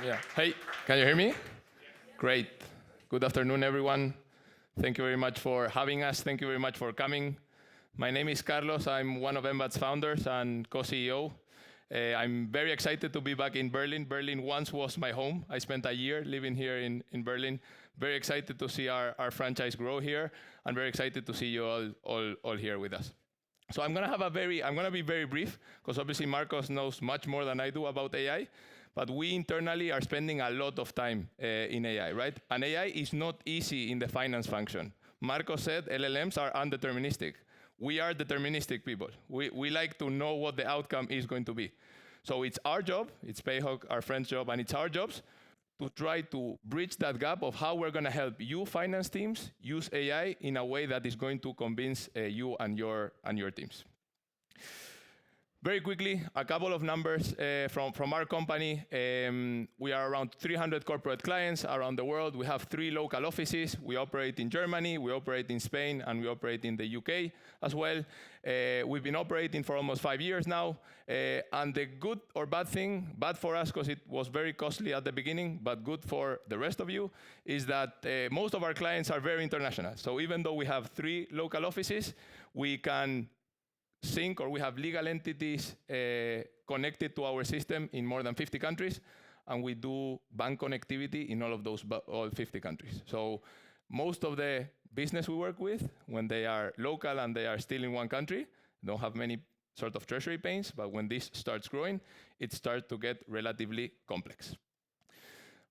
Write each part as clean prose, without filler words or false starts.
Yeah. Hey, can you hear me? Great. Good afternoon, everyone. Thank you very much for having us. Thank you very much for coming. My name is Carlos. I'm one of Embat's founders and co-CEO. I'm very excited to be back in Berlin. Berlin once was my home. I spent a year living here in Berlin. Very excited to see our franchise grow here, and very excited to see you all here with us. So I'm gonna be very brief, because obviously Marcos knows much more than I do about AI, but we internally are spending a lot of time in AI, right? And AI is not easy in the finance function. Marcos said LLMs are undeterministic. We are deterministic people. We like to know what the outcome is going to be. So it's our job, it's Payhawk, our friend's job, and it's our jobs to try to bridge that gap of how we're going to help you finance teams use AI in a way that is going to convince you and your teams. Very quickly, a couple of numbers from our company. We are around 300 corporate clients around the world. We have 3 local offices. We operate in Germany, we operate in Spain, and we operate in the UK as well. We've been operating for almost 5 years now. And the good or bad thing, bad for us because it was very costly at the beginning, but good for the rest of you, is that most of our clients are very international. So even though we have 3 local offices, we can sync, or we have legal entities connected to our system in more than 50 countries, and we do bank connectivity in all 50 countries. So most of the business we work with, when they are local and they are still in one country, don't have many sort of treasury pains, but when this starts growing, it starts to get relatively complex.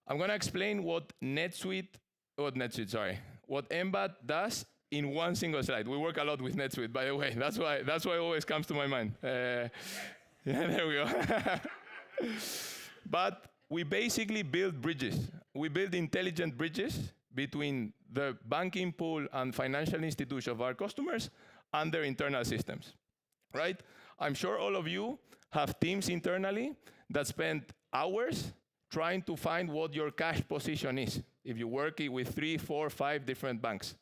I'm gonna explain what Embat does in one single slide. We work a lot with NetSuite, by the way. That's why it always comes to my mind. Yeah, there we go. But we basically build bridges. We build intelligent bridges between the banking pool and financial institution of our customers and their internal systems, right? I'm sure all of you have teams internally that spend hours trying to find what your cash position is if you work with 3, 4, 5 different banks.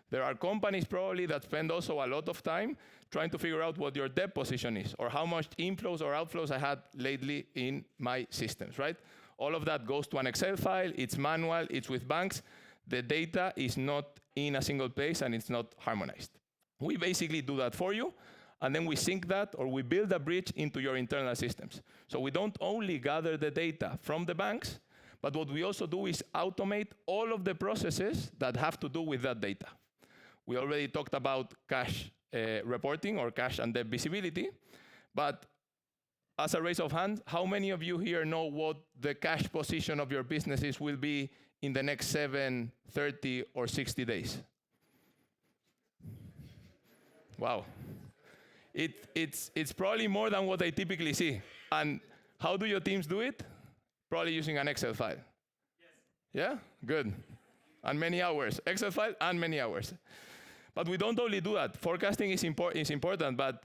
There are companies probably that spend also a lot of time trying to figure out what your debt position is, or how much inflows or outflows I had lately in my systems, right? All of that goes to an Excel file, it's manual, it's with banks. The data is not in a single place and it's not harmonized. We basically do that for you, and then we sync that, or we build a bridge into your internal systems. So we don't only gather the data from the banks, but what we also do is automate all of the processes that have to do with that data. We already talked about cash reporting, or cash and debt visibility, but as a raise of hand, how many of you here know what the cash position of your businesses will be in the next 7, 30, or 60 days? Wow. It's probably more than what I typically see. And how do your teams do it? Probably using an Excel file. Yes. Yeah? Good. And many hours. Excel file and many hours. But we don't only do that. Forecasting is important, but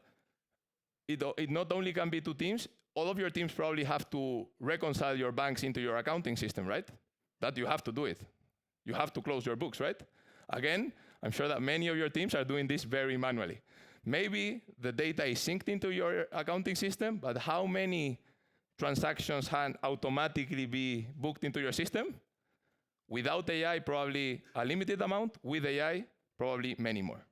it not only can be 2 teams. All of your teams probably have to reconcile your banks into your accounting system, right? That you have to do it. You have to close your books, right? Again, I'm sure that many of your teams are doing this very manually. Maybe the data is synced into your accounting system, but how many transactions can automatically be booked into your system? Without AI, probably a limited amount. With AI, probably many more.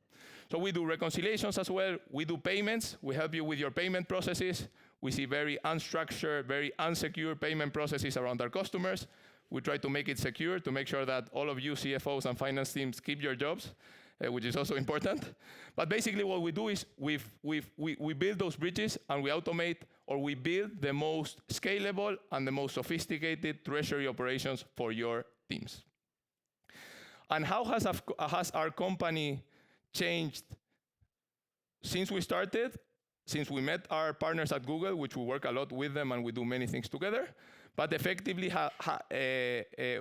So we do reconciliations as well. We do payments. We help you with your payment processes. We see very unstructured, very unsecure payment processes around our customers. We try to make it secure to make sure that all of you CFOs and finance teams keep your jobs, which is also important. But basically what we do is we build those bridges, and we automate, or we build the most scalable and the most sophisticated treasury operations for your teams. And how has our company changed since we started? Since we met our partners at Google, which we work a lot with them and we do many things together, but effectively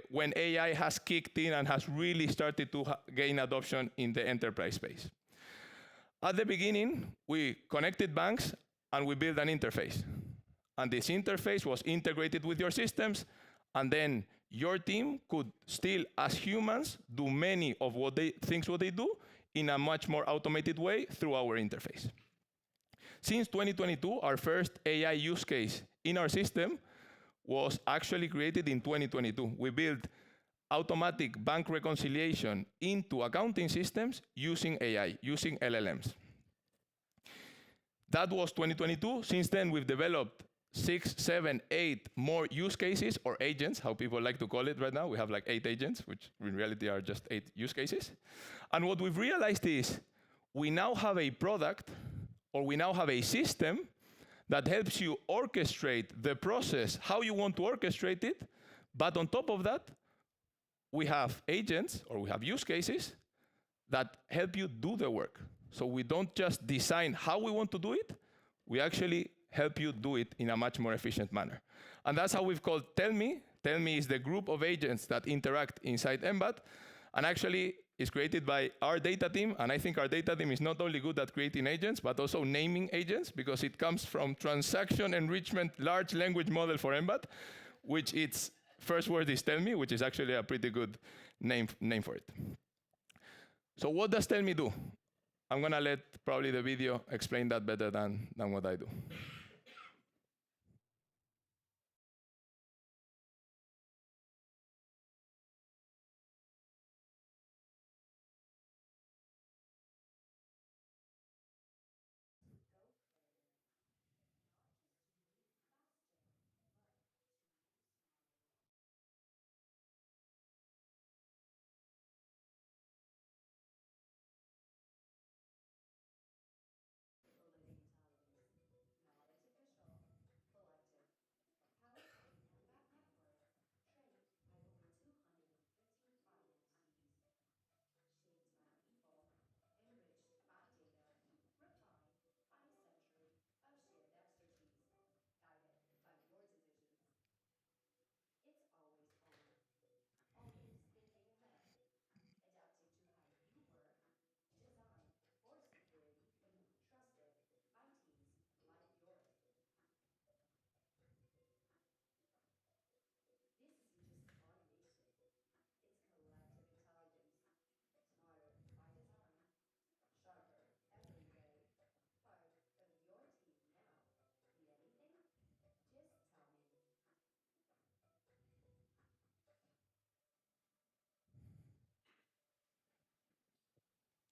when AI has kicked in and has really started to gain adoption in the enterprise space. At the beginning, we connected banks and we built an interface. And this interface was integrated with your systems, and then your team could still, as humans, do many of what they do in a much more automated way through our interface. Since 2022, our first AI use case in our system was actually created in 2022. We built automatic bank reconciliation into accounting systems using AI, using LLMs. That was 2022. Since then, we've developed 6, 7, 8 more use cases, or agents, how people like to call it right now. We have like 8 agents, which in reality are just 8 use cases. And what we've realized is we now have a product, or we now have a system that helps you orchestrate the process, how you want to orchestrate it. But on top of that, we have agents, or we have use cases that help you do the work. So we don't just design how we want to do it, we actually help you do it in a much more efficient manner. And that's how we've called TellMe. TellMe is the group of agents that interact inside Embat, and actually is created by our data team. And I think our data team is not only good at creating agents, but also naming agents, because it comes from transaction enrichment large language model for Embat, which its first word is TellMe, which is actually a pretty good name for it. So what does TellMe do? I'm gonna let probably the video explain that better than what I do.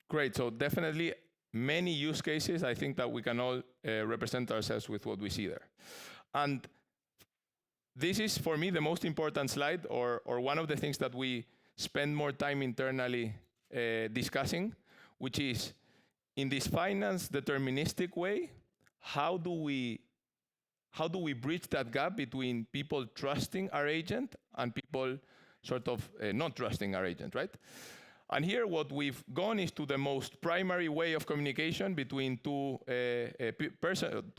Great, so definitely many use cases. I think that we can all represent ourselves with what we see there. And this is, for me, the most important slide, or one of the things that we spend more time internally discussing, which is, in this finance deterministic way, how do we bridge that gap between people trusting our agent and people sort of not trusting our agent, right? And here what we've gone is to the most primary way of communication between two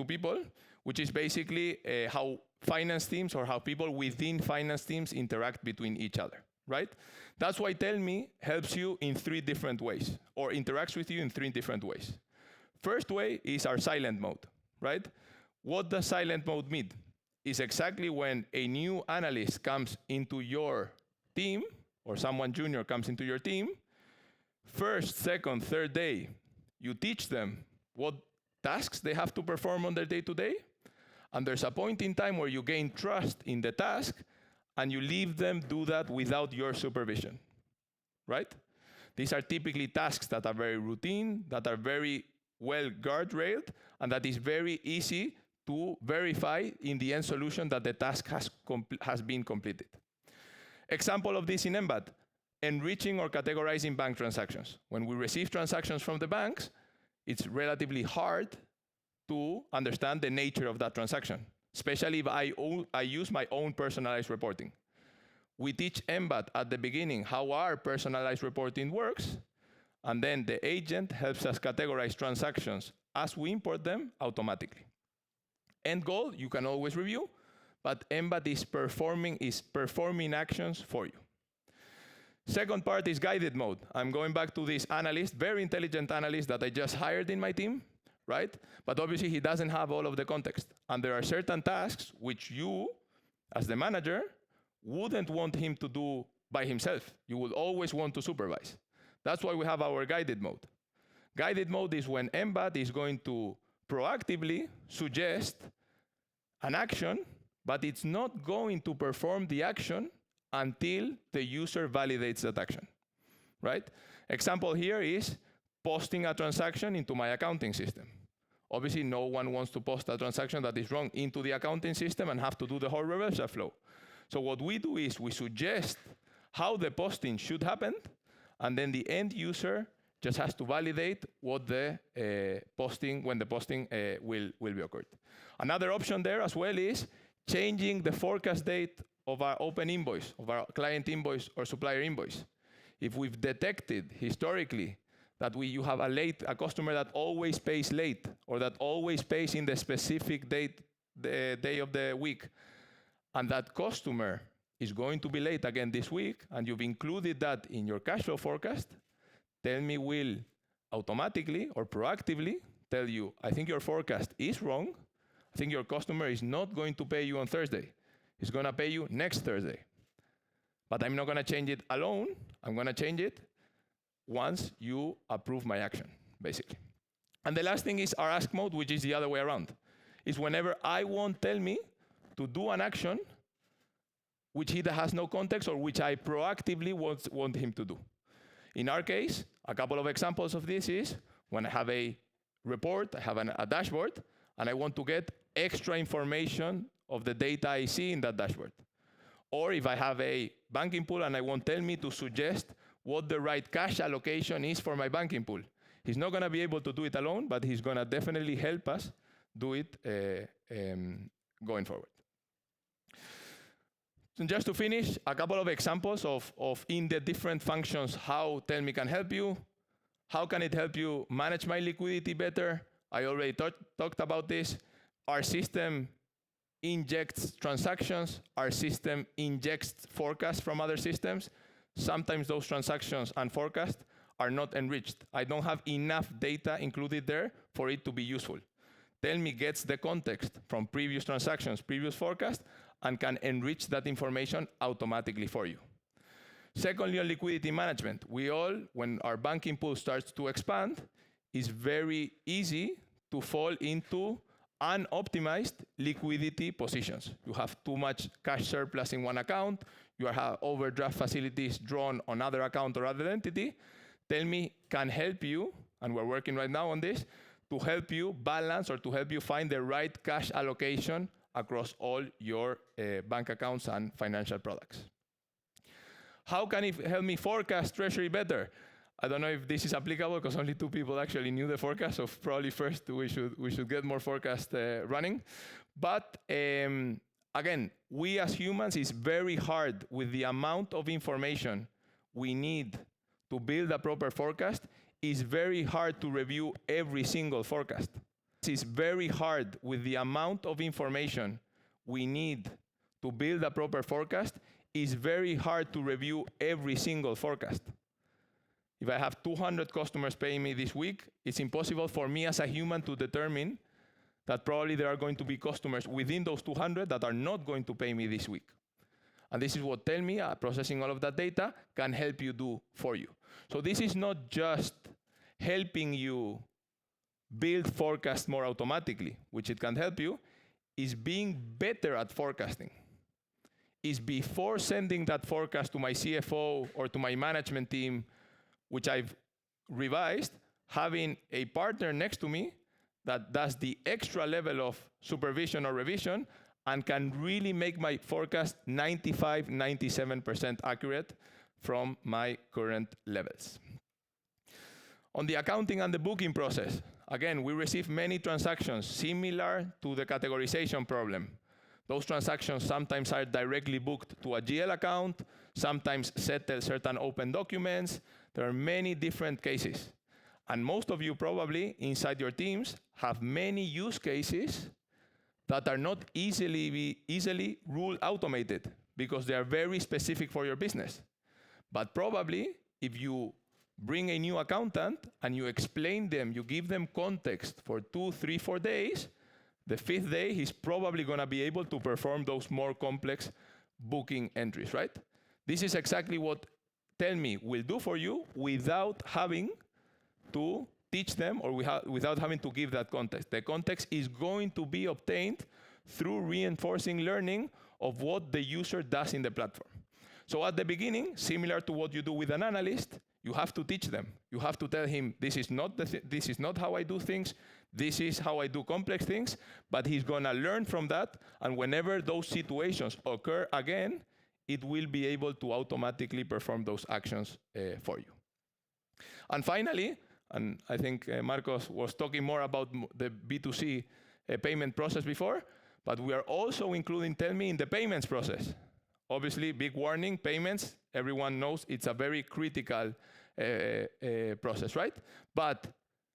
people, which is basically how finance teams, or how people within finance teams interact between each other, right? That's why TellMe helps you in 3 different ways, or interacts with you in 3 different ways. First way is our silent mode, right? What does silent mode mean? Is exactly when a new analyst comes into your team, or someone junior comes into your team, first, second, third day, you teach them what tasks they have to perform on their day-to-day, and there's a point in time where you gain trust in the task, and you leave them do that without your supervision, right? These are typically tasks that are very routine, that are very well guardrailed, and that is very easy to verify in the end solution that the task has been completed. Example of this in Embat, enriching or categorizing bank transactions. When we receive transactions from the banks, it's relatively hard to understand the nature of that transaction, especially if I use my own personalized reporting. We teach Embat at the beginning how our personalized reporting works, and then the agent helps us categorize transactions as we import them automatically. End goal, you can always review, but Embat is performing actions for you. Second part is guided mode. I'm going back to this analyst, very intelligent analyst that I just hired in my team, right? But obviously he doesn't have all of the context. And there are certain tasks which you, as the manager, wouldn't want him to do by himself. You would always want to supervise. That's why we have our guided mode. Guided mode is when Embat is going to proactively suggest an action but it's not going to perform the action until the user validates that action, right? Example here is posting a transaction into my accounting system. Obviously, no one wants to post a transaction that is wrong into the accounting system and have to do the whole reversal flow. So what we do is we suggest how the posting should happen, and then the end user just has to validate what the when the posting will be occurred. Another option there as well is changing the forecast date of our open invoice, of our client invoice or supplier invoice. If we've detected historically that you have a customer that always pays late, or that always pays in the specific date, the day of the week, and that customer is going to be late again this week, and you've included that in your cash flow forecast, TellMe will automatically or proactively tell you, I think your forecast is wrong. I think your customer is not going to pay you on Thursday. He's going to pay you next Thursday. But I'm not going to change it alone. I'm going to change it once you approve my action, basically. And the last thing is our ask mode, which is the other way around. Is whenever I want TellMe to do an action which he has no context or which I proactively want him to do. In our case, a couple of examples of this is when I have a report, I have a dashboard, and I want to get extra information of the data I see in that dashboard. Or if I have a banking pool and I want TellMe to suggest what the right cash allocation is for my banking pool. He's not going to be able to do it alone, but he's going to definitely help us do it going forward. And just to finish, a couple of examples of in the different functions how TellMe can help you. How can it help you manage my liquidity better? I already talked about this. Our system injects transactions. Our system injects forecasts from other systems. Sometimes those transactions and forecasts are not enriched. I don't have enough data included there for it to be useful. TellMe gets the context from previous transactions, previous forecasts, and can enrich that information automatically for you. Secondly, on liquidity management, when our banking pool starts to expand, it's very easy to fall into unoptimized liquidity positions. You have too much cash surplus in one account, you have overdraft facilities drawn on other account or other entity. TellMe can help you, and we're working right now on this, to help you balance or to help you find the right cash allocation across all your bank accounts and financial products. How can it help me forecast treasury better? I don't know if this is applicable because only 2 people actually knew the forecast, so probably first we should get more forecast running. But again, we as humans, it's very hard with the amount of information we need to build a proper forecast. It's very hard to review every single forecast. It's very hard with the amount of information we need to build a proper forecast. It's very hard to review every single forecast. If I have 200 customers paying me this week, it's impossible for me as a human to determine that probably there are going to be customers within those 200 that are not going to pay me this week. And this is what TellMe, processing all of that data, can help you do for you. So this is not just helping you build forecasts more automatically, which it can help you, is being better at forecasting. Is before sending that forecast to my CFO or to my management team, which I've revised, having a partner next to me that does the extra level of supervision or revision and can really make my forecast 95, 97% accurate from my current levels. On the accounting and the booking process, again, we receive many transactions similar to the categorization problem. Those transactions sometimes are directly booked to a GL account, sometimes settle certain open documents. There are many different cases. And most of you probably inside your teams have many use cases that are not easily rule automated because they are very specific for your business. But probably if you bring a new accountant and you explain them, you give them context for 2, 3, 4 days, the 5th day he's probably going to be able to perform those more complex booking entries, right? This is exactly what TellMe will do for you without having to teach them or without having to give that context. The context is going to be obtained through reinforcing learning of what the user does in the platform. So at the beginning, similar to what you do with an analyst, you have to teach them. You have to tell him, this is not how I do things, this is how I do complex things, but he's gonna learn from that, and whenever those situations occur again, it will be able to automatically perform those actions for you. And finally, and I think Marcos was talking more about the B2C payment process before, but we are also including TellMe in the payments process. Obviously, big warning, payments, everyone knows it's a very critical process, right? But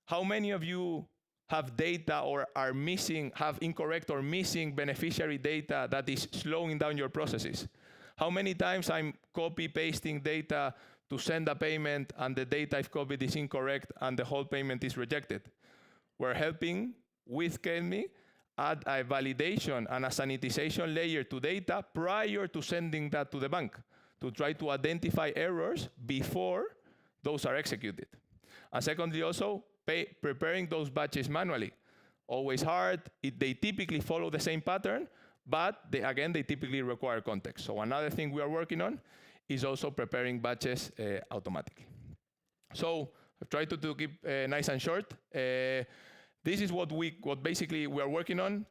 how many of you have data or are missing, have incorrect or missing beneficiary data that is slowing down your processes? How many times I'm copy-pasting data to send a payment and the data I've copied is incorrect and the whole payment is rejected? We're helping with TellMe add a validation and a sanitization layer to data prior to sending that to the bank to try to identify errors before those are executed. And secondly, also preparing those batches manually. Always hard. They typically follow the same pattern, but they typically require context. So another thing we are working on is also preparing batches automatically. So I've tried to keep nice and short. This is what basically we are working on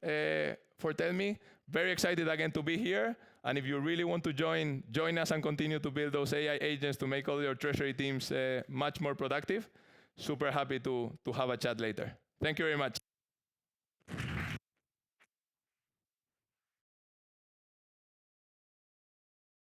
for TellMe. Very excited again to be here. And if you really want to join us and continue to build those AI agents to make all your treasury teams much more productive, super happy to have a chat later. Thank you very much.